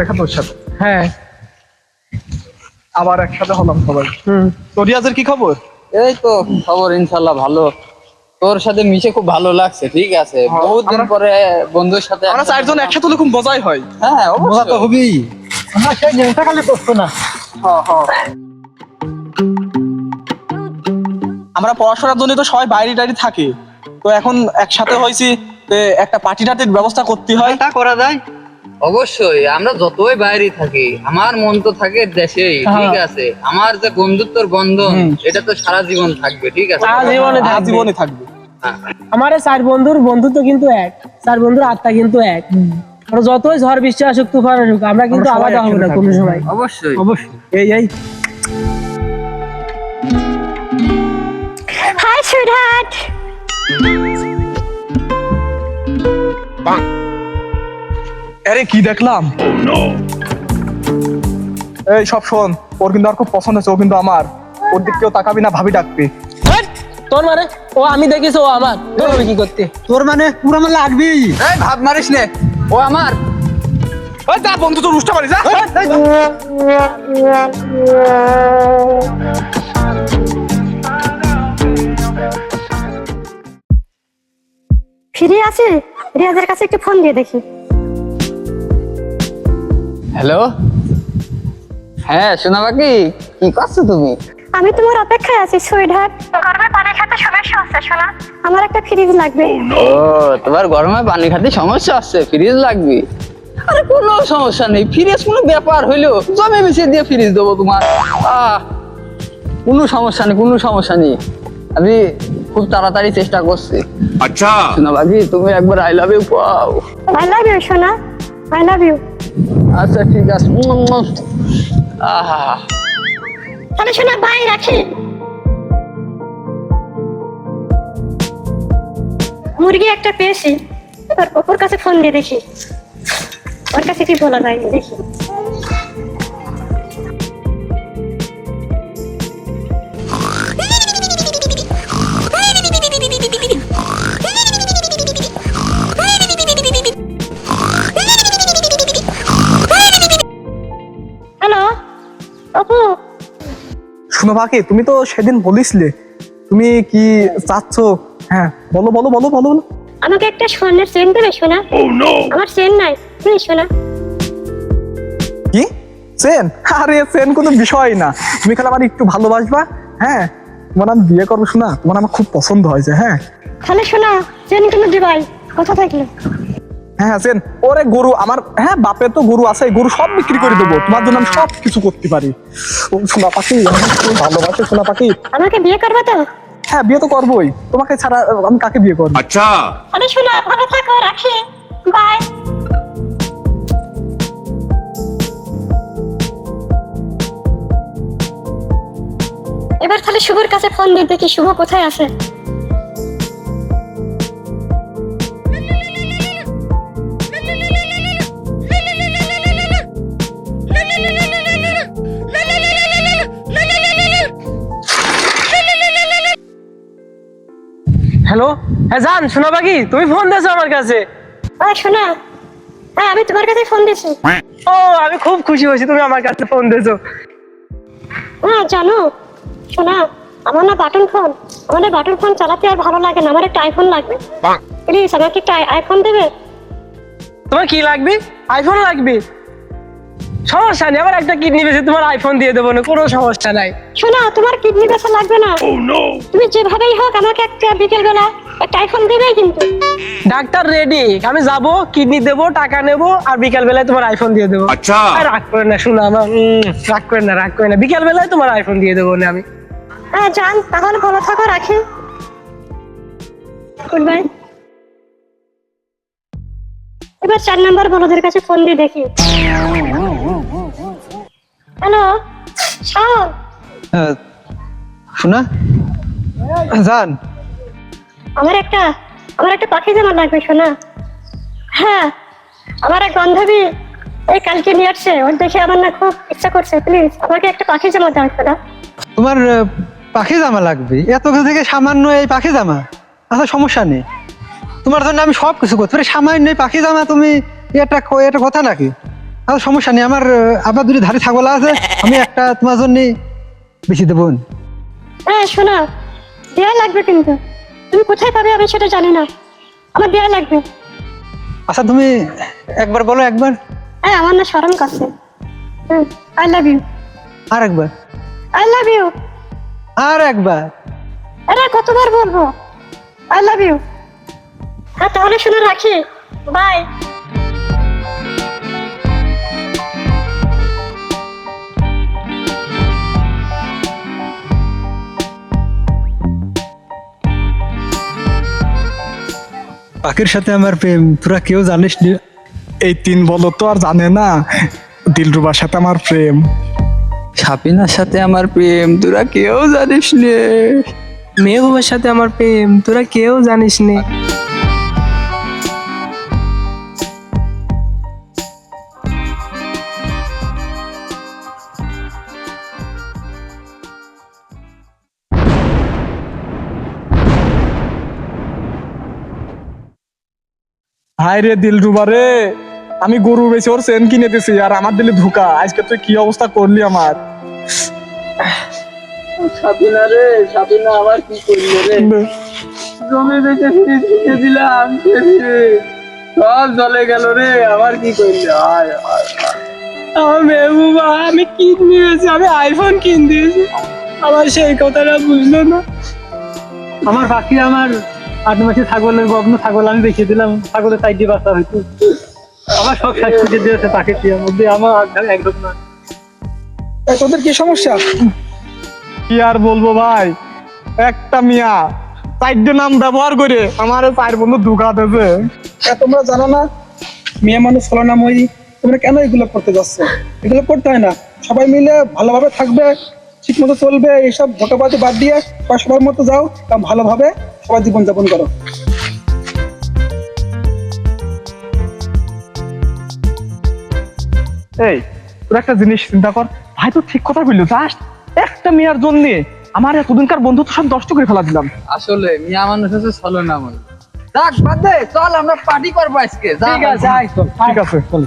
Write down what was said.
দেখা তোর সাথে। হ্যাঁ আবার একসাথে হলাম সবাই। তো রিয়াজের কি খবর? এই তো খবর ইনশাল্লাহ ভালো। তোর সাথে মিশে খুব ভালো লাগছে। ঠিক আছে, বহুত দিন পরে বন্ধুর সাথে আমরা চারজন একসাথে হলে খুব মজাই হয়। হ্যাঁ মজা তো অবশ্যই। হবেই। আমরা সেই নিয়মটা খালি করতো না। আমরা পড়াশোনার জন্য তো সবাই বাইরে টাইরে থাকে, তো এখন একসাথে হয়েছি, একটা পার্টি টার্টির ব্যবস্থা করতে হয়। তা করা যায়। অবশ্যই, আমরা যতই বাইরে থাকি আমার মন তো থাকে দেশেই। ঠিক আছে, আমার যে বন্ধুত্বর বন্ধন এটা তো সারা জীবন থাকবে। ঠিক আছে, জীবনে থাকবে। আমার চার বন্ধুর বন্ধুত্ব কিন্তু এক, চার বন্ধুর আত্মা কিন্তু এক। আর যতই ঝড় বৃষ্টি আসুক তুফান আসুক আমরা কিন্তু আলাদা হবো না কোনো সময়। অবশ্যই অবশ্যই। এই হাই সুরহাট। আরে কি দেখলাম? এই সব শোন, ওর কিন্তু আর খুব পছন্দ হয়েছে। ও কিন্তু আমার, ওর দিক কেউ তাকাবি না, ভাবি ডাকবি। তোর মানে ও আমি দেখিস ও আমার, তোর আমি কি করতে? তোর মানে পুরো আমার লাগবেই। এই ভাব মারিস নে, ও আমার। ওই যা বন্ধু, তোর উষ্টা মারিস। ফিরে আছে, রিয়াজের কাছে একটু ফোন দিয়ে দেখি। হ্যালো, হ্যাঁ সোনা বাকি, কি করছো তুমি? আমি তোমার অপেক্ষায় আছি সুইটহার্ট। গরমে পানি খেতে সমস্যা হচ্ছে শোনা, আমার একটা ফ্রিজ লাগবে। ও তোমার গরমে পানি খাতে সমস্যা আছে, ফ্রিজ লাগবে? আরে কোনো সমস্যা নেই, ফ্রিজ কোনো ব্যাপার হইলো জমে বেশি দিয়ে ফ্রিজ দেবো তোমার। কোনো সমস্যা নেই, কোনো সমস্যা নেই, আমি খুব তাড়াতাড়ি চেষ্টা করছি। আচ্ছা সোনা বাকি, তুমি একবার আই লাভ ইউ পাও। আই লাভ ইউ সোনা, আই লাভ ইউ। আচ্ছা ঠিক আছে। আহা, তাহলে সোনা বাই, রাখি। মুরগি একটা পেয়েছি, ওর অপুর কাছে ফোন দিয়ে দেখি, ওর কাছে কি বলা যায় দেখি। হ্যালো অপু। শুনো বাকি, তুমি তো সেদিন বলিসলে তুমি কি চাচ্ছ। হ্যাঁ বলো বলো বলো বলো বলো। আমাকে একটা স্বর্ণের চেন দেবে সোনা? আমার চেন নাই, প্লিজ সোনা। কি চেন? আরে চেন কোনো বিষয় না, তুমি খালি আমার একটু ভালোবাসবা। হ্যাঁ তোমার আমি বিয়ে করবো শোনা, তোমার আমার খুব পছন্দ হয়েছে। হ্যাঁ তাহলে সোনা চেন কোনো দিবাই, কথা থাকলো। হ্যাঁ চেন, ওরে গরু আমার, হ্যাঁ বাপের তো গরু আছে, গরু সব বিক্রি করে দেবো, তোমার জন্য আমি সব কিছু করতে পারি। ও সোনা পাখি, আমি খুব ভালোবাসি সোনা পাখি। আমাকে বিয়ে করবে তো? হ্যাঁ বিয়ে তো করবোই, তোমাকে ছাড়া আমি কাকে বিয়ে করবো? अच्छा তাহলে সোনা ভালো থাকো, রাখি, বাই। এবার তাহলে শুভর কাছে ফোন দিয়ে দেখি শুভ কোথায় আছে। হ্যালো, হ্যাঁ জান, শোনা বাকি তুমি ফোন দিয়েছো আমার কাছে। শোনা, হ্যাঁ আমি তোমার কাছে ফোন দিয়েছি। ও আমি খুব খুশি হয়েছি তুমি আমার কাছে ফোন দিয়েছো। হ্যাঁ জানো শোনা, আমার না বাটন ফোন, আমার না বাটন ফোন চালাতে আর ভালো লাগে না, আমার একটা আইফোন লাগবে। প্লিজ আমাকে একটা আইফোন দেবে? তোমার কি লাগবে? আইফোন লাগবে? সমস্যা নেই, আমার একটা কিডনি বেশি তোমার আইফোন দিয়ে দেবো না, কোনো সমস্যা নাই। শোনা, তোমার কিডনি বেচা লাগবে না, তুমি যেভাবেই হোক আমাকে একটা বিকেল বেলা একটা আইফোন দেবে কিন্তু। ডাক্তার রেডি, আমি যাবো, কিডনি দেবো, টাকা নেবো, আর বিকাল বেলায় তোমার আইফোন দিয়ে দেবো। अच्छा রাগ করে না শোনা আমার, রাগ করে না, রাগ করে না, বিকাল বেলায় তোমার আইফোন দিয়ে দেবো না আমি। হ্যাঁ জান, তাহলে ভালো থাকো, রাখি, গুড বাই। এবার 4 নাম্বার বলদের কাছে ফোন দিয়ে দেখি। হ্যালো শাওন। শোনা জান, আমার একটা পাখি জামা লাগবে শোনা। হ্যাঁ আমার এক বান্ধবী এই কালকে নিয়ে আসছে, ওর দেখে আমার না খুব ইচ্ছা করছে, প্লিজ আমাকে একটা পাখি জামা দাও শোনা। তোমার পাখি জামা লাগবে? এত কিছু থেকে সামান্য এই পাখি জামা? আচ্ছা সমস্যা নেই, তোমার জন্য আমি সব কিছু করতে পারি, সামান্য এই পাখি জামা তুমি, এটা কথা নাকি? আচ্ছা সমস্যা নেই, আমার আবার দুটি ধারে ছাগল আছে, আমি একটা তোমার জন্য বেশি দেবো। হ্যাঁ শোনো, দেয়া লাগবে কিন্তু। তুমি কোথায় পাবে আমি সেটা জানি না, আমার দেয়া লাগবে। আচ্ছা তুমি একবার বলো, একবার। হ্যাঁ আমার না শরম করছে। I love you. আর একবার। I love you. আর একবার। আরে কতবার বলবো আই লাভ ইউ। হ্যাঁ তাহলে শুনে রাখি, বাই। পাখির সাথে আমার প্রেম তোরা কেউ জানিস নি? এই 3 বলো তো আর জানে না দিলরুবার সাথে আমার প্রেম। সাপিনার সাথে আমার প্রেম তোরা কেউ জানিস নে। মেহবুবের সাথে আমার প্রেম তোরা কেউ জানিস নে। হাই রে দিলরুবা রে, আমি গরু বেচে ওর চেন কিনে দিছি আর আমার দিলে ধোকা। আজকে তুই কি অবস্থা করলি আমার। সাপিনা রে, সাপিনা আমার কি করলি রে? জমি বেচে ফ্রিজ কিনে দিলাম, সব জলে গেল রে, আমার কি করলি? আয় আয় আমার মেহবুবা আমি কিন দিয়েছি, আমি আইফোন কিন দিয়েছি, আমার সেই কথাটা বুঝলো না। আমার পাখি, আমার 8 মাসে ছাগলের গগ্ন ছাগল আমি দেখিয়ে দিলাম, ছাগলের সাইডে বাচ্চা হয়তো আমার সব শেষ করে দিয়েছে পাখিটির মধ্যে, আমার একদম না। তোদের কি সমস্যা? কি আর বলবো ভাই, একটা মিয়া 4 নাম ব্যবহার করে আমার 4 বন্ধু ধোকা দেবে। তোমরা জানো না মেয়ে মানুষ হলো না মই, তোমরা কেন এগুলো করতে যাচ্ছ? এগুলো করতে হয় না, সবাই মিলে ভালোভাবে থাকবে, ঠিক মতো চলবে, এইসব ধোকাবাজি বাদ দিয়ে সবার মতো যাও, ভালোভাবে সবার জীবন যাপন করো। এই তোর একটা জিনিস চিন্তা কর ভাই, তো ঠিক কথা বললো, জাস্ট একটা মেয়ের জন্য আমার এতদিনকার বন্ধুত্ব সব নষ্ট করে ফেলা দিলাম। আসলে মিয়া মানুষ হচ্ছে ছলনাময়। যাক বাদ দে, চল আমরা পার্টি করবো আজকে। ঠিক আছে, আয় তো। ঠিক আছে চল।